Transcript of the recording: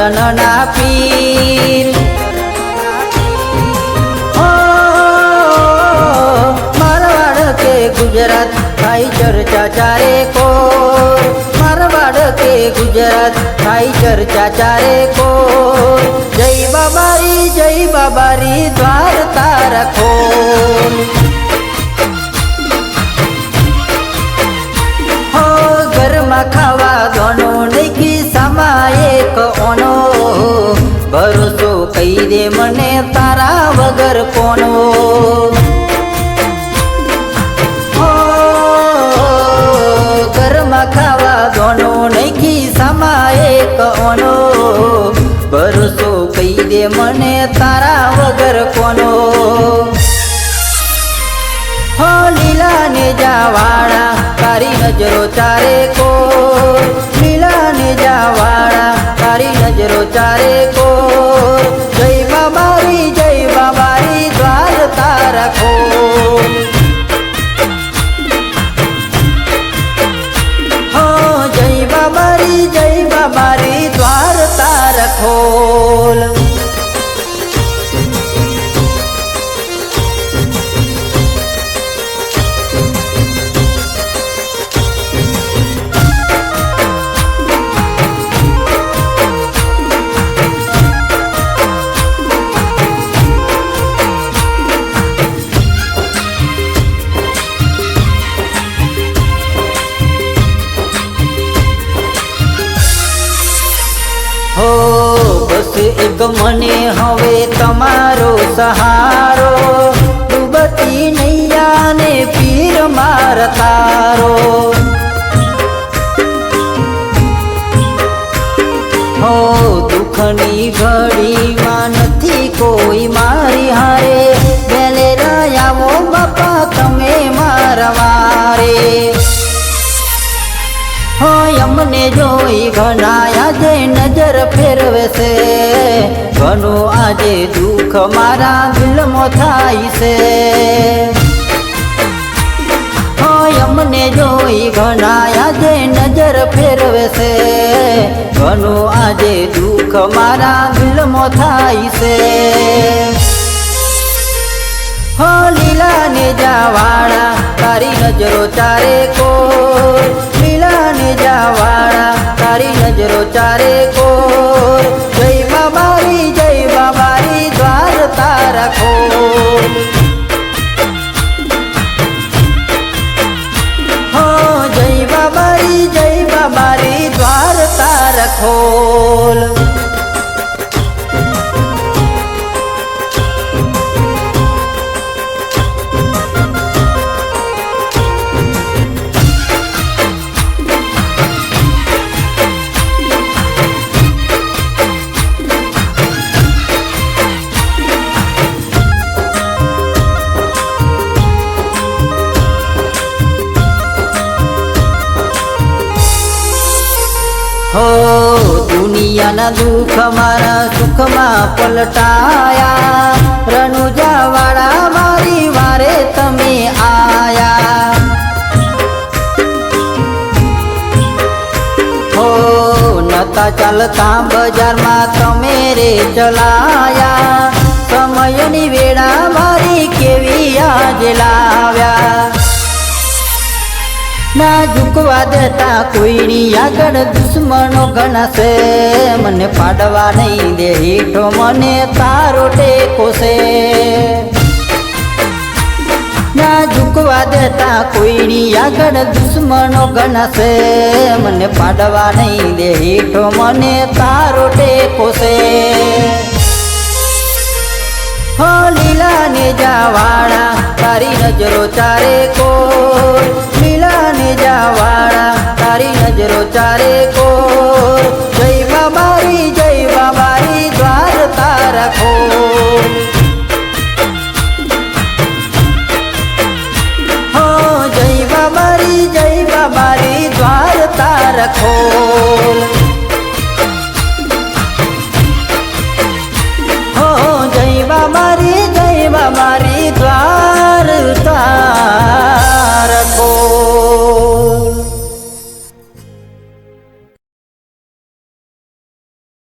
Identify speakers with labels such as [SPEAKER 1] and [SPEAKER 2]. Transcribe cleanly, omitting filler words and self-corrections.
[SPEAKER 1] ચરણના પીર મારવાડ કે ગુજરાત થાય ચર્ચા ચારે કોર મારવાડ કે ગુજરાત થાય ચર્ચા ચારે કોર જય બાબારી દ્વાર તારા ખોલ હો ઘરમાં ખાવા દોનો નૈકી સામા એક ઓનો ભરોસો કહી દે મને તારા વગર કોનો ઘરમાં ખાવા દોનો નૈકી સામા એક ઓનો ભરોસો કહી દે મને તારા વગર કોનો હો લીલા ને જાવાળા તારી નજરો ચારે કોર લીલા ને જાવાળા તારી નજરો ચારે કોર જય બાબારી દ્વાર તારા ખોલ હો જય બાબારી દ્વાર તારા ખોલ હો બસ એક મને હવે તમારો સહારો ડૂબતી નૈયા ને પીર માર તારો હો દુઃખની ઘડીમાં નથી કોઈ મારી હારે વેલે આવો બાપા તમે મારા વારે હો અમને જોઈ ઘણા આજે નજર ફેરવે છે ઘણું આજે દુઃખ મારા દિલમાં થાય છે હો અમને જોઈ ઘણા આજે નજર ફેરવે છે ઘણું આજે દુઃખ મારા દિલમાં થાય છે હો લીલા ને જાવાળા તારી નજરો ચારે કોર લીલા ને જાવાળા તારી નજરો ચારે કોર જય બાબારી દ્વાર તારા ખોલ હો જય બાબારી દ્વાર તારા ખોલ હો દુનિયાના દુઃખ મારા સુખમાં પલટાયા રણુજાવાળા મારી વારે તમે આયા હો નતા ચાલતા બજારમાં તમે રે ચલાયા સમયની વેળા મારી કેવી આજે લાવ્યા ના ઝૂકવા દેતા કોઈની આગળ દુશ્મનો ગણાશે મને પાડવા નહીં દે હેઠો મને તારો ટેકો છે ના ઝૂકવા દેતા કોઈની આગળ દુશ્મનો ગણાશે મને પાડવા નહીં દે હેઠો મને તારો ટેકો છે હો લીલા ને જાવાળા તારી નજરો ચારે કોર લીલા ને જાવાળા તારી નજરો ચારે કોર જય બાબારી દ્વાર તારા ખોલ હો જય બાબારી દ્વાર તારા ખોલ